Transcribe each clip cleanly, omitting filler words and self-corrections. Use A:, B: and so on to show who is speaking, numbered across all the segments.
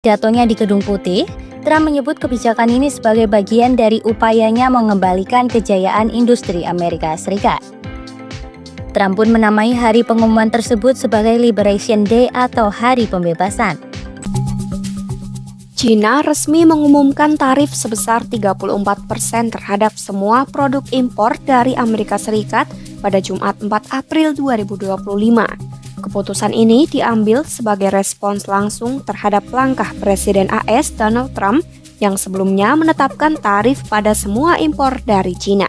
A: Pidatonya di Gedung Putih, Trump menyebut kebijakan ini sebagai bagian dari upayanya mengembalikan kejayaan industri Amerika Serikat. Trump pun menamai hari pengumuman tersebut sebagai Liberation Day atau Hari Pembebasan.
B: China resmi mengumumkan tarif sebesar 34% terhadap semua produk impor dari Amerika Serikat pada Jumat 4 April 2025. Keputusan ini diambil sebagai respons langsung terhadap langkah Presiden AS Donald Trump yang sebelumnya menetapkan tarif pada semua impor dari China.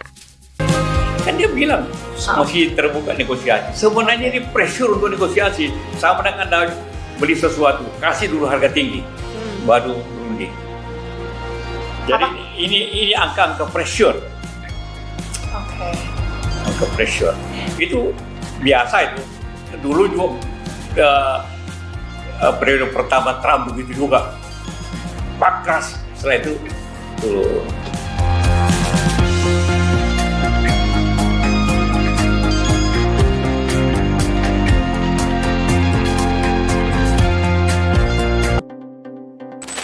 C: Kan dia bilang masih terbuka negosiasi. Sebenarnya ini pressure untuk negosiasi. Sama dengan Anda beli sesuatu, kasih dulu harga tinggi, baru berunding. Jadi ini angka pressure.
D: Oke.
C: Angka pressure. Itu biasa itu. Dulu juga periode pertama Trump begitu juga. Pakras setelah itu turun.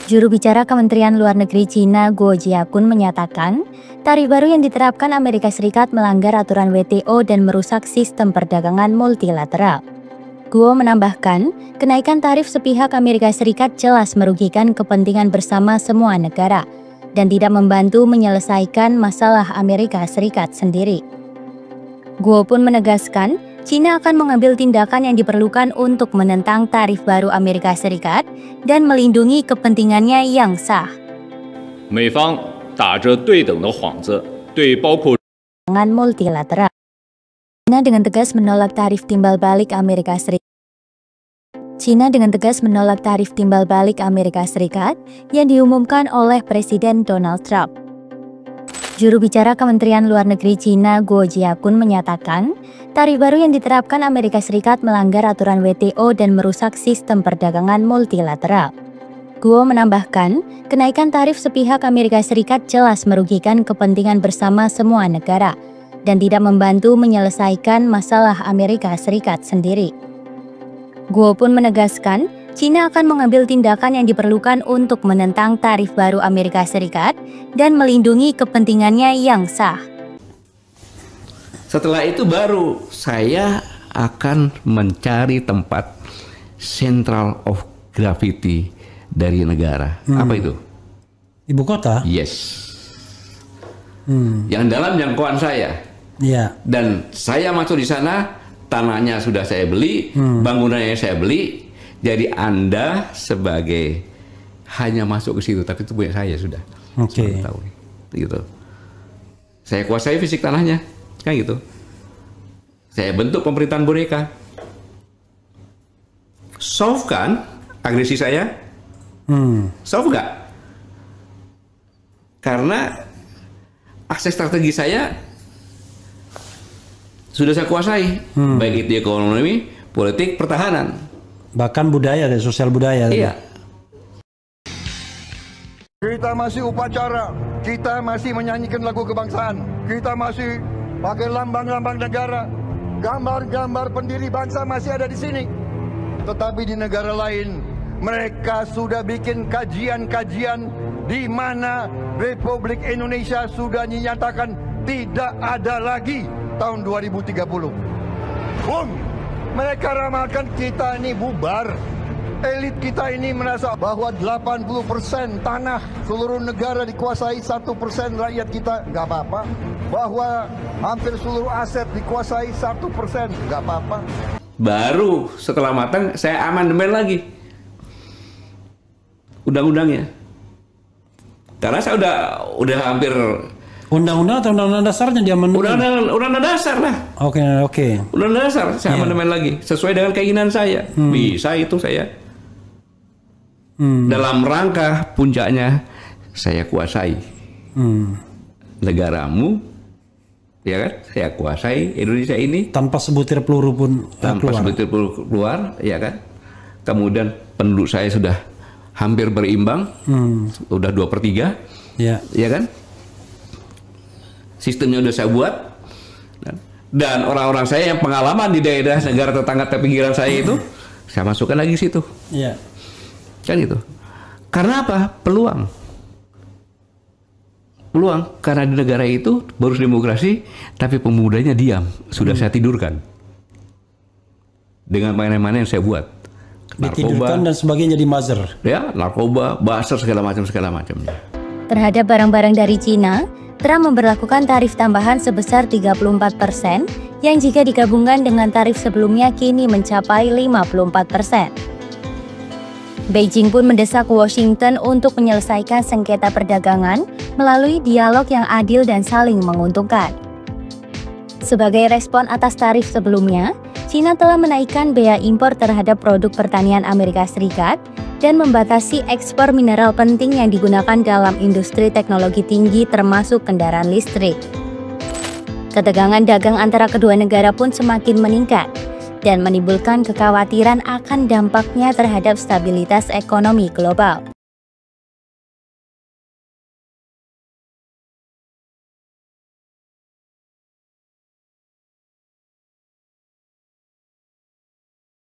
A: Juru bicara Kementerian Luar Negeri China Guo Jiakun menyatakan, tarif baru yang diterapkan Amerika Serikat melanggar aturan WTO dan merusak sistem perdagangan multilateral. Guo menambahkan, kenaikan tarif sepihak Amerika Serikat jelas merugikan kepentingan bersama semua negara dan tidak membantu menyelesaikan masalah Amerika Serikat sendiri. Guo pun menegaskan, China akan mengambil tindakan yang diperlukan untuk menentang tarif baru Amerika Serikat dan melindungi kepentingannya yang sah.
E: 美方打着对等的幌子，对包括
A: multilateral. China dengan tegas menolak tarif timbal balik Amerika Serikat. China dengan tegas menolak tarif timbal balik Amerika Serikat yang diumumkan oleh Presiden Donald Trump. Juru bicara Kementerian Luar Negeri China Guo Jiakun menyatakan, tarif baru yang diterapkan Amerika Serikat melanggar aturan WTO dan merusak sistem perdagangan multilateral. Guo menambahkan, kenaikan tarif sepihak Amerika Serikat jelas merugikan kepentingan bersama semua negara dan tidak membantu menyelesaikan masalah Amerika Serikat sendiri. Guo pun menegaskan, China akan mengambil tindakan yang diperlukan untuk menentang tarif baru Amerika Serikat dan melindungi kepentingannya yang sah.
F: Setelah itu baru saya akan mencari tempat central of gravity dari negara. Apa itu?
G: Ibu kota?
F: Yes. Yang dalam jangkauan saya.
G: Iya.
F: Dan saya masuk di sana, tanahnya sudah saya beli, bangunannya saya beli. Jadi Anda sebagai hanya masuk ke situ, tapi itu punya saya sudah.
G: Oke.
F: Gitu. Saya kuasai fisik tanahnya, kan gitu. Saya bentuk pemerintahan boneka. Solve kan agresi saya? Solve nggak? Karena akses strategi saya sudah saya kuasai, baik itu ekonomi, politik, pertahanan.
G: Bahkan budaya dan sosial budaya.
F: Iya.
H: Kita masih upacara, kita masih menyanyikan lagu kebangsaan, kita masih pakai lambang-lambang negara, gambar-gambar pendiri bangsa masih ada di sini. Tetapi di negara lain, mereka sudah bikin kajian-kajian di mana Republik Indonesia sudah dinyatakan tidak ada lagi tahun 2030. Mereka ramalkan kita ini bubar. Elit kita ini merasa bahwa 80% tanah seluruh negara dikuasai 1% rakyat kita, nggak apa-apa. Bahwa hampir seluruh aset dikuasai 1%, nggak apa-apa.
F: Baru setelah matang saya amandemen lagi undang-undangnya. Karena saya udah hampir
G: undang-undang atau undang-undang dasarnya dia
F: undang-undang dasar lah.
G: Oke.
F: Undang-undang dasar saya amandemen lagi sesuai dengan keinginan saya. Bisa itu saya. Dalam rangka puncaknya saya kuasai negaramu, ya kan? Saya kuasai Indonesia ini
G: tanpa sebutir peluru pun
F: keluar, ya kan? Kemudian penduduk saya sudah hampir berimbang, udah 2/3, ya kan? Sistemnya udah saya buat, dan orang-orang saya yang pengalaman di daerah negara tetangga pinggiran saya itu, saya masukkan lagi situ.
G: Iya.
F: Kan gitu. Karena apa? Peluang. Karena di negara itu baru demokrasi, tapi pemudanya diam. Sudah saya tidurkan. Dengan mainan-mainan yang saya buat.
G: Ditidurkan dan sebagainya di buzzer.
F: Ya, narkoba, buzzer, segala macamnya.
A: Terhadap barang-barang dari Cina, Trump memberlakukan tarif tambahan sebesar 34%, yang jika digabungkan dengan tarif sebelumnya kini mencapai 54%. Beijing pun mendesak Washington untuk menyelesaikan sengketa perdagangan melalui dialog yang adil dan saling menguntungkan. Sebagai respon atas tarif sebelumnya, Cina telah menaikkan bea impor terhadap produk pertanian Amerika Serikat dan membatasi ekspor mineral penting yang digunakan dalam industri teknologi tinggi termasuk kendaraan listrik. Ketegangan dagang antara kedua negara pun semakin meningkat dan menimbulkan kekhawatiran akan dampaknya terhadap stabilitas ekonomi global.